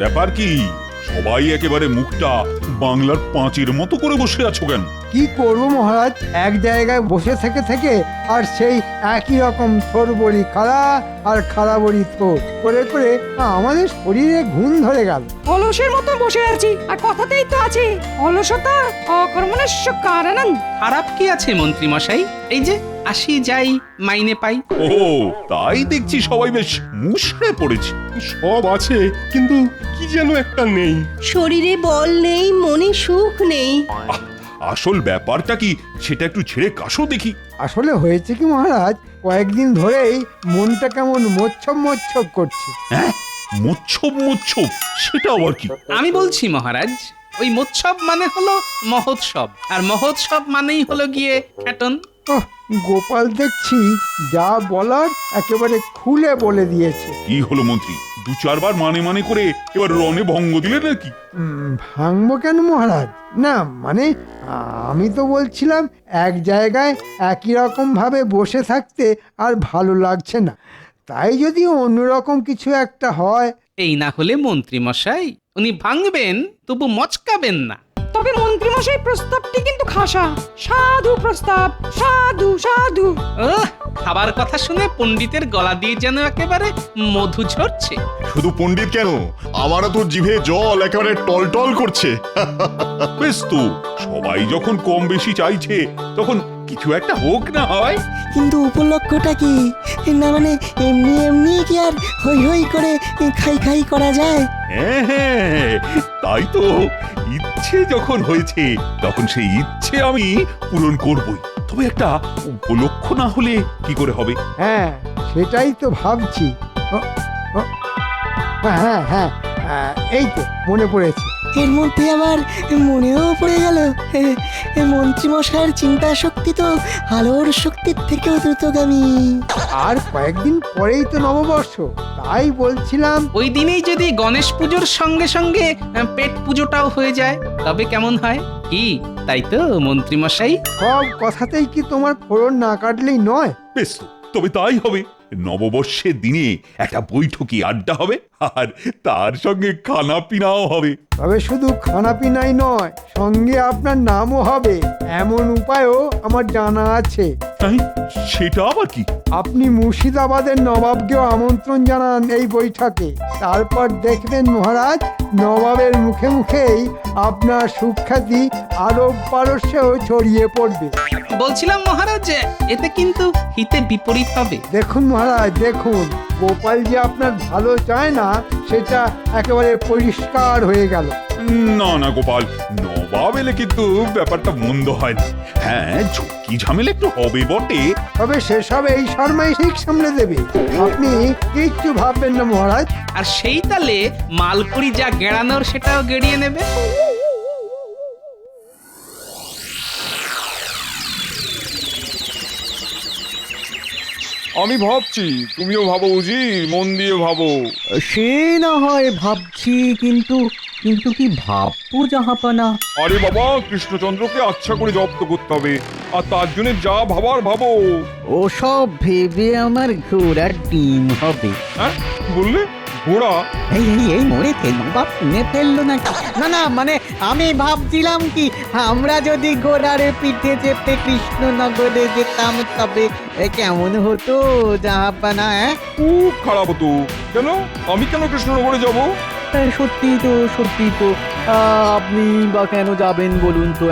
ব্যাপার কি? সবাই একেবারে মুখটা বাংলার পাঁচের মতো করে বসে আছো কেন? কি করব মহারাজ, এক জায়গায় বসে থেকে থেকে আর সেই একই রকম থোর বড়ি খাড়া আর খাড়া বড়ি থোর করে করে আমাদের শরীরে ঘুম ধরে গেল। অলসের মতো বসে আছি, আর কথাতেই তো আছে অলসতা অকর্মণ্যস্য কারণং। খারাপ কি আছে মন্ত্রী মশাই? এই যে আসি যাই মাইনে পাই। ও তাই দেখছি সবাই বেশ মুষড়ে পড়েছে। সব আছে, কিন্তু কি যেন একটা নেই। শরীরে বল নেই, মনে সুখ নেই। আসল ব্যাপারটা কি সেটা একটু ছেড়ে কাশো দেখি। আসলে হয়েছে কি মহারাজ, কয়েকদিন ধরেই মনটা কেমন মোচ্ছব মোচ্ছব করছে। হ্যাঁ, মোচ্ছব মোচ্ছব, সেটা আবার কি? আমি বলছি মহারাজ, ওই মোৎসব মানে হলো মহোৎসব, আর মহোৎসব মানেই হলো গিয়ে খ্যাটন। ওহ, গোপাল দেখছি যা বলার একেবারে খুলে বলে দিয়েছে। কি হলো মন্ত্রী, দু চারবার মানে মানে করে এবার রণে ভঙ্গ দিলে নাকি? ভাঙবো কেন মহারাজ? না মানে আমি তো বলছিলাম এক জায়গায় একই রকম ভাবে বসে থাকতে আর ভালো লাগছে না, তাই যদি অন্যরকম কিছু একটা হয়। এই না হলে মন্ত্রী মশাই উনি ভাঙবেন তবু মচকাবেন না। তবে মন্ত্রীমশাই প্রস্তাবটি কিন্তু খাসা, সাধু প্রস্তাব, সাধু সাধু। খাবার কথা শুনে পণ্ডিতের গলা দিয়ে যেন একেবারে মধু ঝরছে। শুধু পণ্ডিত কেন, আমারও তো জিভে জল একেবারে টলটল করছে। বেশ তো, সবাই যখন কম বেশি চাইছে তখন কিছু একটা হোক না হয়। কিন্তু উপলক্ষটা কি? না মানে এমনি এমনি কি আর হই হই করে খাই খাই করা যায়? হ্যাঁ হ্যাঁ, তাই তো, ইচ্ছে যখন হয়েছে তখন সেই ইচ্ছে আমি পূরণ করবই। তবে একটা উপলক্ষ না হলে কি করে হবে? হ্যাঁ সেটাই তো ভাবছি। ও, ও, হ্যাঁ হ্যাঁ এই তো মনে পড়েছে। এর মধ্যে আবার মনেও পড়ে গেল, মন্ত্রীমশাইয়ের চিন্তা শক্তি তো আলোর শক্তির থেকেও দ্রুতগামী। আর কয়েকদিন পরেই তো নববর্ষ, তাই বলছিলাম ওই দিনেই যদি গণেশ পুজোর সঙ্গে সঙ্গে পেট পুজোটাও হয়ে যায় তবে কেমন হয়? কি তাই তো মন্ত্রী মশাই? সব কথাতেই কি তোমার ফোড়ন না কাটলেই নয়? বেশ তো, তবে তাই হবে। নববর্ষের দিনে একটা বৈঠকি আড্ডা হবে, আর তার সঙ্গে খানা পিনাও হবে। তবে শুধু খানাপিনাই নয়, সঙ্গে আপনার নামও হবে, এমন উপায়ও আমার জানা আছে। তাই সেটা আবার কি? আপনি মুর্শিদাবাদের নবাবকেও আমন্ত্রণ জানান এই বৈঠকে, তারপর দেখবেন মহারাজ নবাবের মুখে মুখেই আপনার সুখ্যাতি আরব পারস্যেও ছড়িয়ে পড়বে। বলছিলাম মহারাজ, এতে কিন্তু হিতে বিপরীত হবে। দেখুন মহারাজ দেখুন, গোপাল যে আপনার ভালো চায় না সেটা একেবারে পরিষ্কার হয়ে গেল। না না গোপাল, নবাব এলে কিন্তু ব্যাপারটা মন্দ হয় না। হ্যাঁ, ঝুঁকি ঝামেলা একটু হবে বটে। তবে সেসব এই শর্মাই ঠিক সামলে দেবে, আপনি কিচ্ছু ভাববেন না মহারাজ। আর সেই তালে মালপুরি যা গেড়ানোর সেটাও গেড়িয়ে নেবে। আমি ভাবছি, তুমিও ভাবো বুঝি, মন দিয়ে ভাবো। সে না হয় ভাবছি, কিন্তু কিন্তু কি ভাববো জাহাপানা? আরে বাবা, কৃষ্ণচন্দ্রকে আচ্ছা করে জব্দ করতে হবে, আর তার জন্য যা ভাবার ভাবো। ওসব ভেবে আমার ঘোড়ার ডিম হবে। হ্যাঁ কি বললে? ঘোড়া? এই এই এই মরে নবাব শুনে ফেললো নাকি? না না মানে আমি ভাবছিলাম কি, আমরা যদি ঘোড়ার পিঠে চেপে কৃষ্ণনগরে যেতাম তবে কেমন হতো জাহাপানা? খুব খারাপ হতো। কেন? আমি কেন কৃষ্ণনগরে যাব? সত্যি তো সত্যি তো, আপনি বা কেন যাবেন বলুন তো?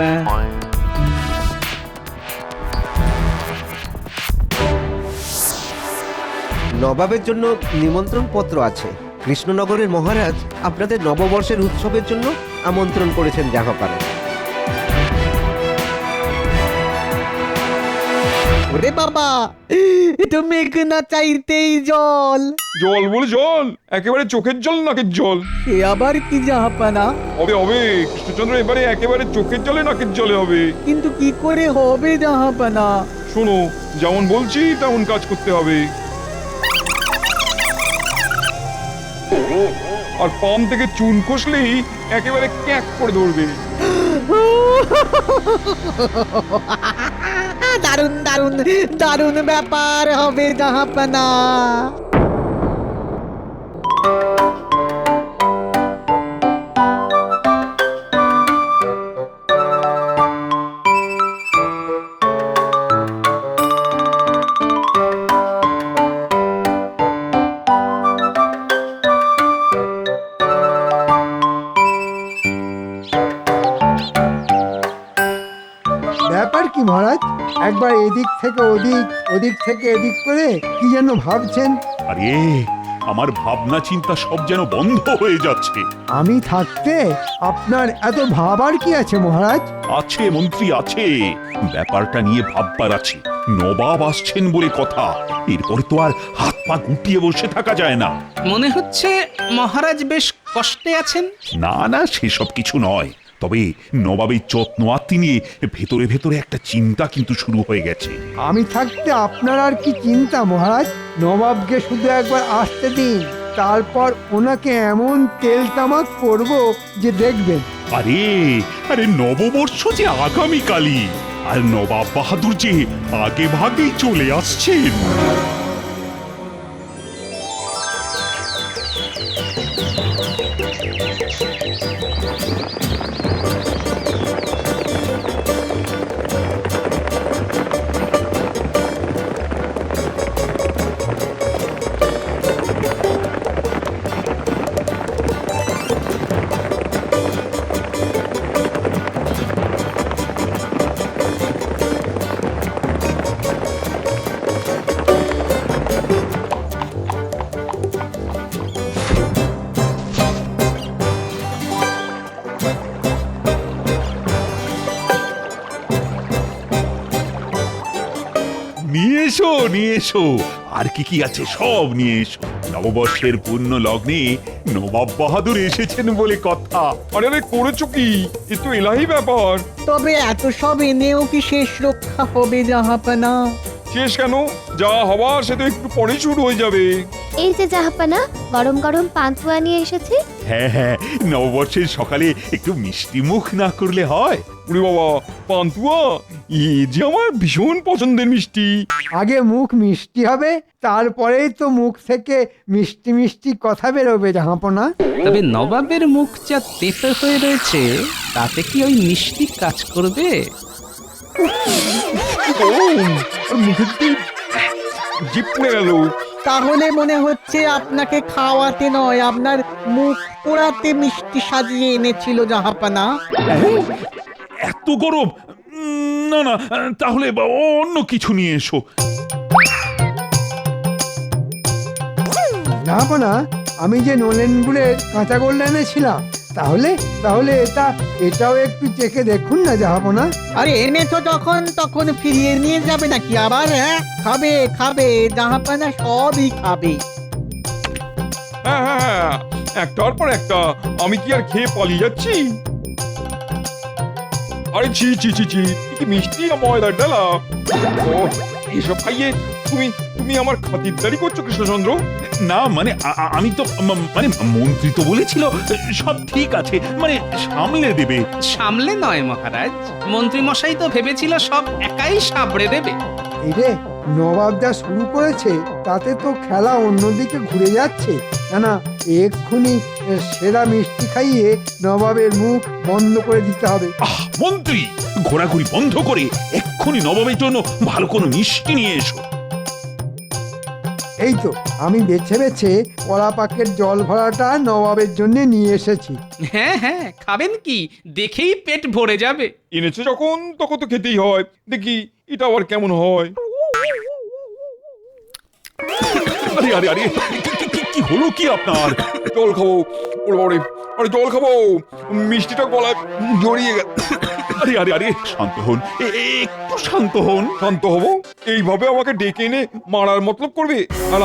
নবাবের জন্য নিমন্ত্রণ পত্র আছে। কৃষ্ণনগরের মহারাজ আপনাদের নববর্ষের উৎসবের জন্য আমন্ত্রণ করেছেন জাহাপানা। ওরে বাবা, এটা মেঘ না চাইতেই জল। জল বলে জল? একেবারে চোখের জল, নাকের জল? সে আবার কি জাহাপানা? হবে হবে, কৃষ্ণচন্দ্র এবারে একেবারে চোখের জলে নাকের জলে হবে। কিন্তু কি করে হবে জাহাপানা? শোনো, যেমন বলছি তেমন কাজ করতে হবে। আর পাম থেকে চুন খসলেই একেবারে ক্যাক করে ধরবে। দারুণ দারুণ দারুণ ব্যাপার হবে জাহাপানা। ব্যাপার কি মহারাজ? একবার এদিক থেকে ওদিক, ওদিক থেকে এদিক করে কি যেন ভাবছেন। আরে আমার ভাবনা চিন্তা সব যেন বন্ধ হয়ে যাচ্ছে। আমি থাকতে আপনার এত ভাবার কি আছে মহারাজ? আছে মন্ত্রী, আছে। ব্যাপারটা নিয়ে ভাববার আছে। নবাব আসছেন বলে কথা, এরপরে তো আর হাত পা গুটিয়ে বসে থাকা যায় না। মনে হচ্ছে মহারাজ বেশ কষ্টে আছেন। না না, সেসব কিছু নয়। তবে নবাবের যত্ন আত্মি নিয়ে ভেতরে ভেতরে একটা চিন্তা কিন্তু শুরু হয়ে গেছে। আমি থাকতে আপনার আর কি চিন্তা মহারাজ? নবাবকে শুধু একবার আসতে দিন, তারপর ওনাকে এমন তেল তামাক করব যে দেখবেন। আরে আরে নববর্ষ যে আগামীকালই, আর নবাব বাহাদুর যে আগে ভাগেই চলে আসছেন। নিয়ে এসো, নিয়ে এসো, আর কি কি আছে সব নিয়ে এসো। নববর্ষের পূর্ণ লগ্নে নবাব বাহাদুর এসেছেন বলে কথা। আরে আরে করেছো কি? এ তো এলাহি ব্যাপার। তবে এত সব এনেও কি শেষ রক্ষা হবে জাহাপানা? শেষ কেন? যা হওয়ার সে তো একটু পরে শুরু হয়ে যাবে। এই যে জাহাপানা, গরম গরম পান্তুয়া নিয়ে এসেছি। হ্যাঁ হ্যাঁ, নববর্ষের সকালে একটু মিষ্টি মুখ না করলে হয়? উরে বাবা, পান্তুয়া এ যে আমার ভীষণ পছন্দের মিষ্টি। আগে মুখ মিষ্টি হবে, তারপরেই তো মুখ থেকে মিষ্টি মিষ্টি কথা বেরোবে জাহাপনা। তবে নবাবের মুখ যা তেতো হয়ে রয়েছে, তাতে কি ওই মিষ্টি কাজ করবে? আর মুখের দিকে জিপ পড়ে গেল। তাহলে মনে হচ্ছে আপনাকে খাওয়াতে নয়, আপনার মুখ পোড়াতে মিষ্টি সাজিয়ে এনেছিল জাহাপানা। এত গরম? না না, তাহলে অন্য কিছু নিয়ে এসো। জাহাপনা, আমি যে নলেন গুড়ের কাঁচা গোল্ড এনেছিলাম, তাহলে তাহলে এটাও একটু চেখে দেখুন না জাহাপনা। আরে এনেছো যখন তখন ফিরিয়ে নিয়ে যাবে নাকি আবার? হ্যাঁ, খাবে খাবে, জাহাপানা সবই খাবে। হ্যাঁ হ্যাঁ হ্যাঁ, একটার পর একটা। আমি কি আর খেয়ে পালিয়ে যাচ্ছি? আরে ছি ছি ছি ছি, কি মিষ্টি না ময়দার ডালা। ও, এসব খাইয়ে তুমি তুমি আমার খাতিরদারি করছো কৃষ্ণচন্দ্র? না মানে আমি তো মানে মন্ত্রী তো বলেছিল সব ঠিক আছে, মানে সামলে দেবে। সামলে নয় মহারাজ, মন্ত্রী মশাই তো ভেবেছিল সব একাই সাবড়ে দেবে। এই রে, নবাব যা শুরু করেছে তাতে তো খেলা অন্যদিকে ঘুরে যাচ্ছে। না না, এক্ষুনি সেরা মিষ্টি খাইয়ে নবাবের মুখ বন্ধ করে দিতে হবে। মন্ত্রী, ঘোরাঘুরি বন্ধ করে এক্ষুনি নবাবের জন্য ভালো কোনো মিষ্টি নিয়ে এসো। এই তো আমি বেছে বেছে কলা পাকের জল ভরাটা নবাবের জন্য নিয়ে এসেছি। হ্যাঁ হ্যাঁ, খাবেন কি? দেখেই পেট ভরে যাবে। এনেছো যখন তখন তো খেতেই হয়। দেখি এটা আবার কেমন হয়। আরে আরে আরে, কি হলো কি আপনার? জল খাবো। ওরে বাবারে, আরে জল খাবো। মিষ্টিটা গলায় জড়িয়ে গেল। আরে আরে আরে, শান্ত হন, একটু শান্ত হন। শান্ত হবো? এইভাবে আমাকে ডেকে এনে মারার মতলব করবে? আর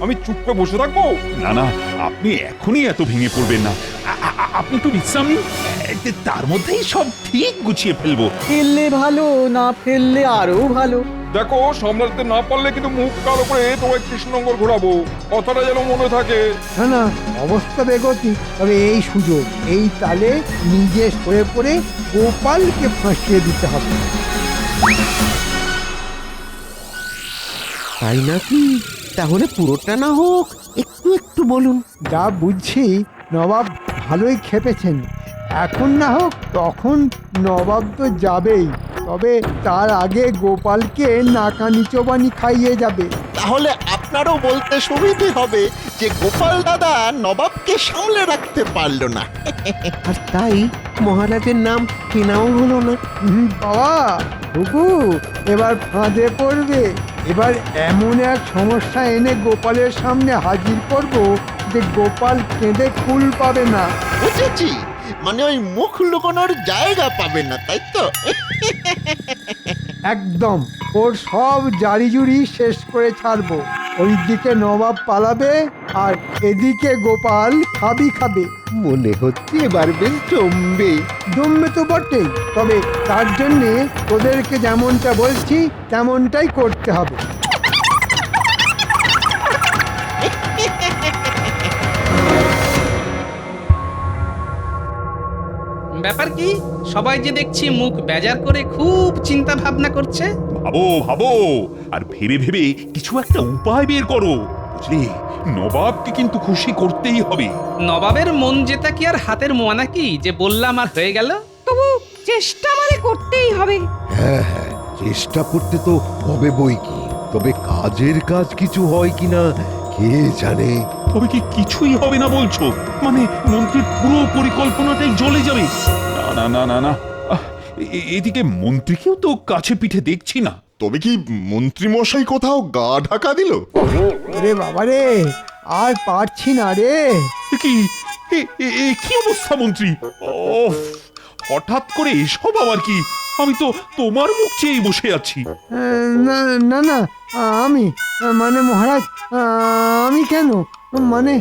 আমি চুপ করে বসে থাকবো? না না, আপনি এখনই এত ভেঙে পড়বেন না। আপনি একটু বিশ্রাম নিন, তার মধ্যেই সব ঠিক গুছিয়ে ফেলবো। ফেললে ভালো, না ফেললে আরো ভালো। দেখো, সামলাতে না পারলে কিন্তু মুখ কালো করে তোমায় কৃষ্ণনগর ঘোরাবো। কথাটা যেন মনে থাকে। না না, অবস্থা বেগতি। তবে এই সুযোগ, এই তালে নিজে সরে পড়ে গোপালকে ফাঁসিয়ে দিতে হবে। তাই নাকি? তাহলে পুরোটা না হোক, একটু একটু বলুন। যা বুঝছি নবাব ভালোই খেপেছেন। এখন না হোক তখন নবাব তো যাবেই, তবে তার আগে গোপালকে নাকানি চোবানি খাইয়ে যাবে। তাহলে আপনারও বলতে সুবিধে হবে যে গোপাল দাদা নবাবকে সামলে রাখতে পারল না। আর তাই মহারাজের নাম কেনাও হলো না। বাবা হুকু এবার ফাঁদে পড়বে। এবার এমন এক সমস্যা এনে গোপালের সামনে হাজির করব যে গোপাল কেঁদে কুল পাবে না। বুঝেছি, মানে ওই মুখ লুকোনোর জায়গা পাবে না, তাই তো? একদম ওর সব জারিজুরি শেষ করে ছাড়বো। ওইদিকে নবাব পালাবে আর এদিকে গোপাল খাবে। মনে হচ্ছে এবার বেশ জমবে। জমবে তো বটেই, তবে তার জন্যে ওদেরকে যেমনটা বলছি তেমনটাই করতে হবে। ব্যাপার কি সবাই যে দেখছি মুখ বেজার করে খুব চিন্তা ভাবনা করছে। ভাবো ভাবো আর ভেবে ভেবে কিছু একটা উপায় বের করো, বুঝলে? নবাবকে কিন্তু খুশি করতেই হবে। নবাবের মন জেতা কি আর হাতের মোয়া নাকি যে বললাম আর হয়ে গেল? তবু চেষ্টা মানে করতেই হবে। হ্যাঁ হ্যাঁ, চেষ্টা করতে তো হবে বই কি, তবে কাজের কাজ কিছু হয় কিনা কে জানে। তবে কি কিছুই হবে না বলছো? মানে মন্ত্রীর পুরো পরিকল্পনাটাই জ্বলে যাবে? না না না না না, এদিকে মন্ত্রীকেও তো কাছে পিঠে দেখছি না। তবে কি মন্ত্রী মশাই কোথাও গা ঢাকা দিল? ওরে বাবা রে, আর পারছি না রে। কি কি অবস্থা মন্ত্রী? ওফ, হঠাৎ করে এসব আবার কি? আমি তো তোমার মুখ চেয়েই বসে আছি। না না না, আমি মানে মহারাজ, আমি কেন? মানে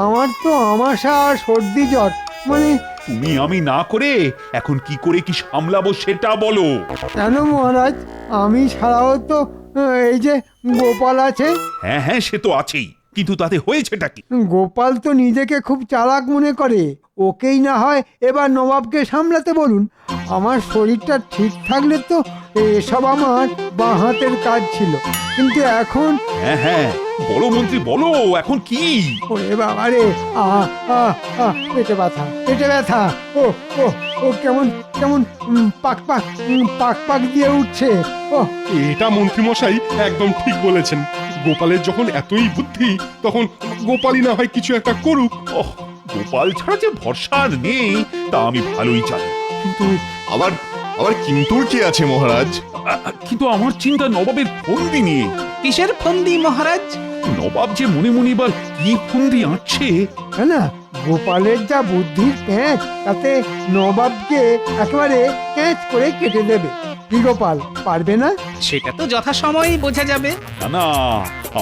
আমার তো আমাশা আর সর্দি জ্বর। মানে তুমি আমি না করে এখন কি করে কি সামলাবো সেটা বলো। কেন মহারাজ, আমি ছাড়াও তো এই যে গোপাল আছে। হ্যাঁ হ্যাঁ, সে তো আছেই, কিন্তু তাতে হয়েছেটা কি? গোপাল তো নিজেকে খুব চালাক মনে করে। ওকেই না হয় এবার নবাবকে সামলাতে বলুন। আমার শরীরটা ঠিক থাকলে তো এসব আমার বাঁ হাতের কাজ ছিল, কিন্তু এখন হ্যাঁ হ্যাঁ, বলো মন্ত্রী বলো, এখন কি? ওরে বাবা রে, পেটে ব্যথা। ও ও ও কেমন কেমন পাক পাক দিয়ে উঠছে। ও এটা মন্ত্রী মশাই একদম ঠিক বলেছেন। গোপালের যখন এতই বুদ্ধি, তখন গোপালই না হয় কিছু একটা করুক। ওহ, গোপাল ছাড়া যে ভরসা আর নেই তা আমি ভালোই জানি, কিন্তু আবার আবার কিন্তু কি আছে মহারাজ? কিন্তু আমার চিন্তা নবাবের ফন্দি নিয়ে। কিসের ফন্দি মহারাজ? নবাব যে মনে মনে এবার কি ফন্দি আঁটছে। না, গোপালের যা বুদ্ধির প্যাঁচ, তাতে নবাবকে একেবারে ক্যাচ করে কেটে দেবে। কি গোপাল পারবে না? সেটা তো যথাসময়েই বোঝা যাবে। না না,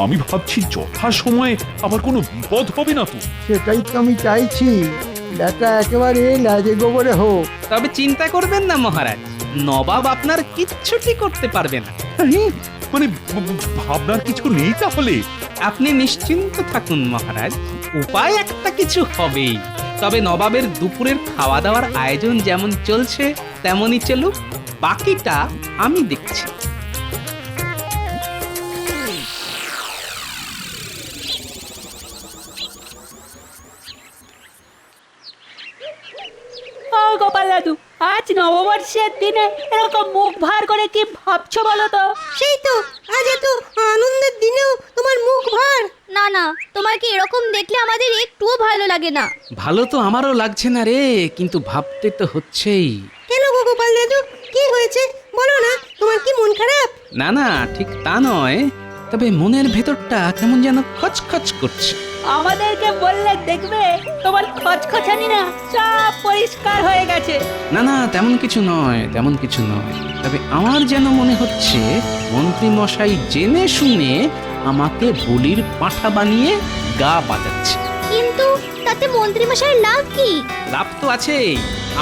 আমি ভাবছি যথা সময়ে আবার কোনো বিপদ হবে না তো। সেটাই তো আমি চাইছি, ব্যাটা একেবারে লাজে গোবরে হোক। তবে চিন্তা করবেন না মহারাজ, নবাব আপনার কিচ্ছুটি করতে পারবে না। মানে ভাবনার কিছু নেই তাহলে? আপনি নিশ্চিন্ত থাকুন মহারাজ, উপায় একটা কিছু হবেই। তবে নবাবের দুপুরের খাওয়া দাওয়ার আয়োজন যেমন চলছে তেমনই চলুক, বাকিটা আমি দেখছি। গোপাল দাদু, আজ নববর্ষের দিনে এরকম মুখ ভার করে কি ভাবছো বলো তো? সেই তো, আজ এত আনন্দের দিনেও তোমার মুখ ভার। না না, তোমার কি এরকম দেখলে আমাদের একটুও ভালো লাগে না। ভালো তো আমারও লাগছে না রে, কিন্তু ভাবতে তো হচ্ছেই। কেন গো গোপাল দাদু, কি হয়েছে বলো না? তোমার কি মন খারাপ? না না, ঠিক তা নয়, তবে মনের ভেতরটা কেমন যেন খচখচ করছে। আমাদেরকে বললে দেখবে তোমার খচখচানি না সব পরিষ্কার হয়ে গেছে। না না, তেমন কিছু নয়, তেমন কিছু নয়। তবে আমার যেন মনে হচ্ছে মন্ত্রী মশাই জেনে শুনে আমাকে বলির পাঁঠা বানিয়ে গা বাজাচ্ছে। কিন্তু তাতে মন্ত্রী মশাইয়ের লাভ কি? লাভ তো আছেই।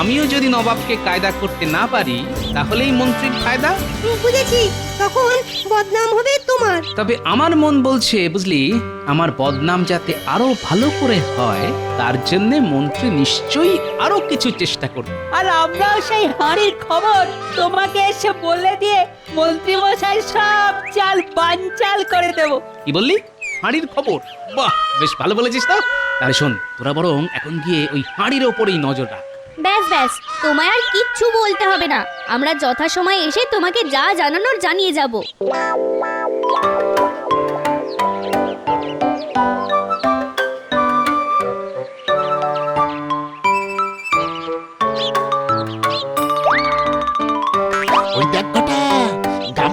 আমিও যদি নবাবকে কায়দা করতে না পারি তাহলেই মন্ত্রীর ফায়দা। বুঝেছি, তখন বদনাম হবে তোমার। তবে আমার মন বলছে বুঝলি, আমার বদনাম যাতে আরো ভালো করে হয় তার জন্য মন্ত্রী নিশ্চয়ই আরো কিছু চেষ্টা করবে। আর আমরাও সেই হাঁড়ির খবর তোমাকে এসে বলে দিয়ে মন্ত্রী মশাই সব চাল বানচাল করে দেব। কি বললি? হাঁড়ির খবর? বাহ, বেশ ভালো বলেছিস তো। তাহলে শোন, তোরা বরং এখন গিয়ে ওই হাঁড়ির ওপরেই নজর রাখ। ব্যাস ব্যাস, তোমায় আর কিচ্ছু বলতে হবে না। আমরা যথাসময়ে এসে তোমাকে যা জানানোর জানিয়ে যাব।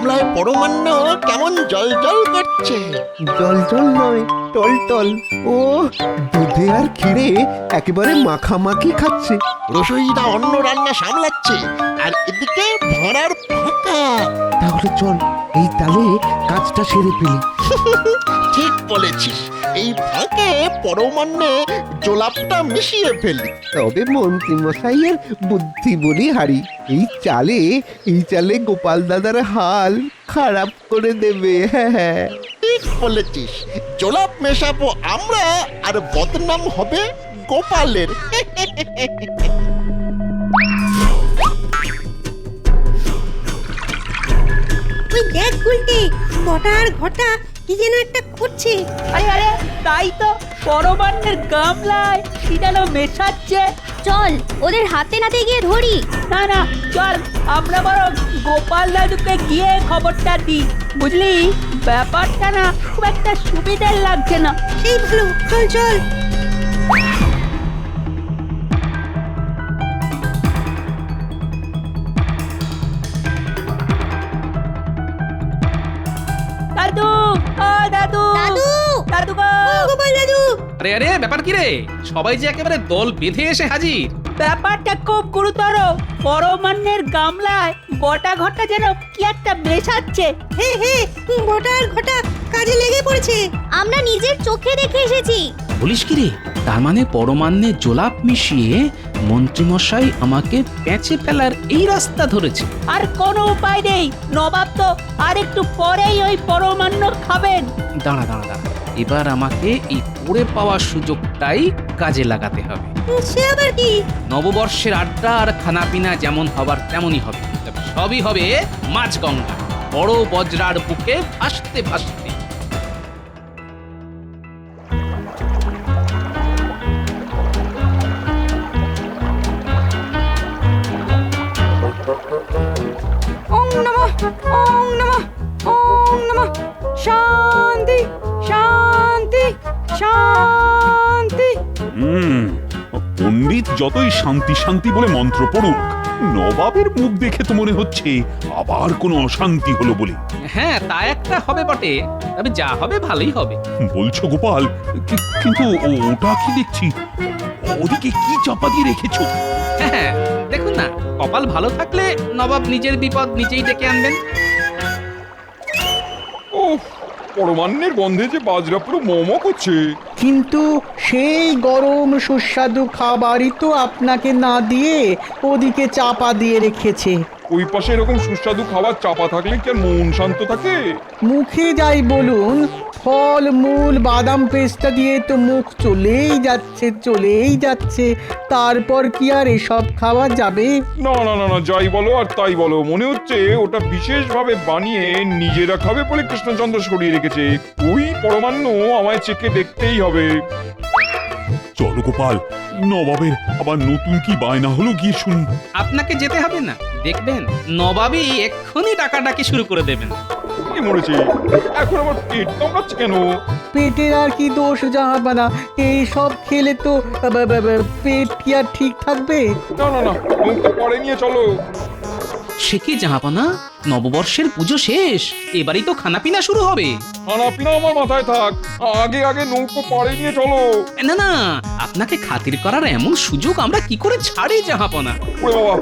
গামলায় পরমান্ন কেমন জল জল করছে। জল জল নয়, টল টল। ও দুধে আর ক্ষীরে একেবারে মাখামাখি খাচ্ছে। রসইদা অন্য রান্না সামলাচ্ছে, আর এদিকে ভাড়ার ফাঁকা। তাহলে চল এই তালে কাজটা সেরে ফেলি। ঠিক বলেছিস, এই ফাঁকে পরমান্নে জোলাপটা মিশিয়ে ফেলি। তবে মন্ত্রী মশাইয়ের বুদ্ধি বলি হারি, এই চালে গোপাল দাদার হাল খারাপ করে দেবে। হ্যাঁ, ঠিক বলেছিস, জোলাপ মেশাবো আমরা, আর বদনাম হবে গোপালের। ওই দেখ গুলটে, বটার ঘটা কি যেন একটা করছে। আরে আরে, তাই তো পরমান্নের গামলায় কি যেন মেশাচ্ছে। চল ওদের হাতে নাতে গিয়ে ধরি। না না, চল আমরা বরং গোপাল দাদুকে গিয়ে খবরটা দিই। বুঝলি, ব্যাপারটা না খুব একটা সুবিধার লাগছে না। সেই ভালো, চল চল। দাদু, ও দাদু, দাদু! দাদু গো! গোপাল দাদু, আরে আরে, ব্যাপার কি রে? সবাই যে একেবারে দল বেঁধে এসে হাজির। ব্যাপারটা খুব গুরুতর। পরমান্নের গামলায় বটা ঘটা যেন কি একটা মেশাচ্ছে। হে হে, বটার ঘটা কাজে লেগে পড়েছে। আমরা নিজের চোখে দেখে এসেছি। বলিস কি রে? তার মানে পরমান্নে জোলাপ মিশিয়ে মন্ত্রীমশাই আমাকে পেঁচে ফেলার এই রাস্তা ধরেছে। আর কোনো উপায় নেই, নবাব তো আর একটু পরেই ওই পরমান্ন খাবেন। দাঁড়া দাঁড়া দাঁড়া, এবার আমাকে এই পড়ে পাওয়া সুযোগটাই কাজে লাগাতে হবে। সে আবার কি? নববর্ষের আড্ডা আর খানাপিনা যেমন হবার তেমনই হবে, তবে সবই হবে মাছ গঙ্গা, বড় বজরার বুকে ভাসতে ভাসতে। ওং নমঃ, ওং নমঃ, ওং নমঃ। শান্তি, শান্তি, শান্তি। পণ্ডিত যতই শান্তি শান্তি বলে মন্ত্র পড়ুক, নবাবের মুখ দেখে তো মনে হচ্ছে আবার কোনো অশান্তি হলো বলে। হ্যাঁ, তা একটা হবে বটে, তবে যা হবে ভালোই হবে। বলছো গোপাল, কিন্তু ওটা কি দেখছি? ওদিকে কি চাপা দিয়ে রেখেছো? হ্যাঁ, দেখুন না, কপাল ভালো থাকলে নবাব নিজের বিপদ নিজেই ডেকে আনবেন। ও পরমান্নের গন্ধে যে বাজরা পুরো মোমো করছে। কিন্তু সেই গরম সুস্বাদু খাবারই তো আপনাকে না দিয়ে ওদিকে চাপা দিয়ে রেখেছে। ওই পাশে এরকম সুস্বাদু খাবার চাপা থাকলে কি আর মন শান্ত থাকে? মুখে যাই বলুন, ফল মূল বাদাম পেস্টটা দিয়ে তো মুখ চলেই যাচ্ছে। তারপর কি আর এসব খাওয়া যাবে? না না না না, যাই বলো আর তাই বলো, মনে হচ্ছে ওটা বিশেষভাবে বানিয়ে নিজেরা খাবে বলে কৃষ্ণচন্দ্র সরিয়ে রেখেছে। ওই পরমান্ন আমায় চেখে দেখতেই হবে। চলো গোপাল, নবাবের আবার নতুন কি বায়না হলো গিয়ে শুন। আপনাকে যেতে হবে না, দেখবেন নবাবই এক্ষুনি ডাকাডাকি শুরু করে দেবেন। কি মরেছে এখন, আবার পেট কামড়াচ্ছে কেন? পেটের আর কি দোষ জাহাপানা, এই সব খেলে তো পেট কি আর ঠিক থাকবে? না না না, মুখটা পরে নিয়ে চলো। সে কি জাহাপনা, নববর্ষের পুজো শেষ, এবারই তো খানাপিনা শুরু হবে। খানাপিনা আমার মাথায় থাক, আগে আগে নৌকো পাড়ে নিয়ে চলো। না না, আপনাকে খাতির করার এমন সুযোগ আমরা কি করে ছাড়ি জাহাপনা? ওরে বাবা,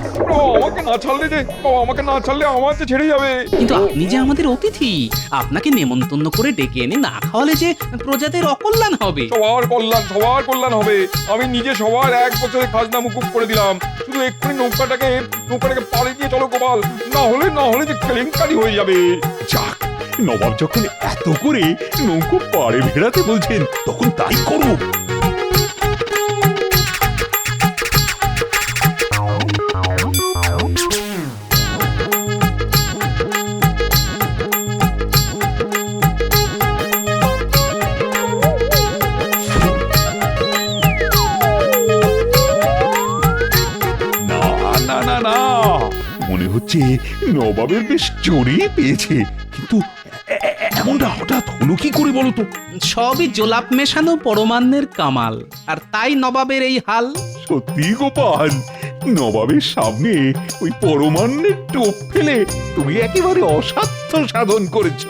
আমাকে না ছাড়লে যে, আমাকে না ছাড়লে আমার যে ছেড়ে যাবে। কিন্তু আপনি যে আমাদের অতিথি, আপনাকে নেমন্তন্ন করে ডেকে এনে না খাওয়ালে যে প্রজাদের অকল্যাণ হবে। সবার কল্যাণ হবে। আমি নিজে সবার 1 বছরের খাজনা মুকুব করে দিলাম। শুধু এক্ষুনি নৌকাটাকে পাড়ে নিয়ে চলো গোপাল, না হলে যে কেলেঙ্কারি হয়ে যাবে। যাক, নবাব যখন এত করে নৌকো পাড়ে ভেড়াতে বলছেন, তখন তাই করো। না না না, মনে হচ্ছে নবাবের বেশ জোরেই পেয়েছে, কিন্তু এমনটা হঠাৎ হলো কি করে বলো তো? সবই জোলাপ মেশানো পরমান্নের কামাল, আর তাই নবাবের এই হাল। সত্যি গোপাল, নবাবের সামনে ওই পরমান্নের টোপ ফেলে তুমি একেবারে অসাধ্য সাধন করেছো।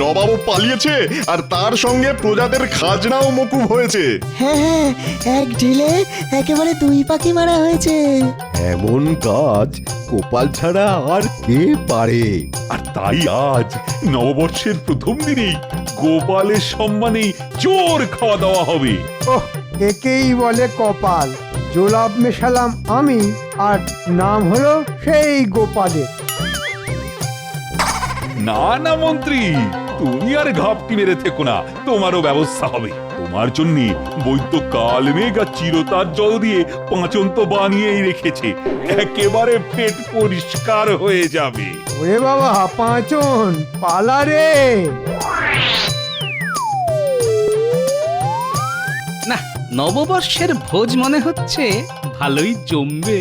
নবাবও পালিয়েছে আর তার সঙ্গে প্রজাদের খাজনাও মকুব হয়েছে। হ্যাঁ হ্যাঁ, এক ঢিলে একেবারে দুই পাখি মারা হয়েছে। এমন কাজ গোপাল ছাড়া আর কে পারে? আর তাই আজ নববর্ষের প্রথম দিনেই গোপালের সম্মানে জোর খাওয়া দাওয়া হবে। ওহ, একেই বলে কপাল। জোলাপ মেশালাম আমি, আর নাম হলো সেই গোপালের। না না মন্ত্রী, তুমি আর ঘাপটি মেরে থেকো না, তোমারও ব্যবস্থা হবে। তোমার জন্য বৈদ্য কালমেঘ আর চিরতার জল দিয়ে পাঁচন তো বানিয়েই রেখেছে, একেবারে পেট পরিষ্কার হয়ে যাবে। ওরে বাবা, পাঁচন পালা রে। না, নববর্ষের ভোজ মনে হচ্ছে ভালোই জমবে।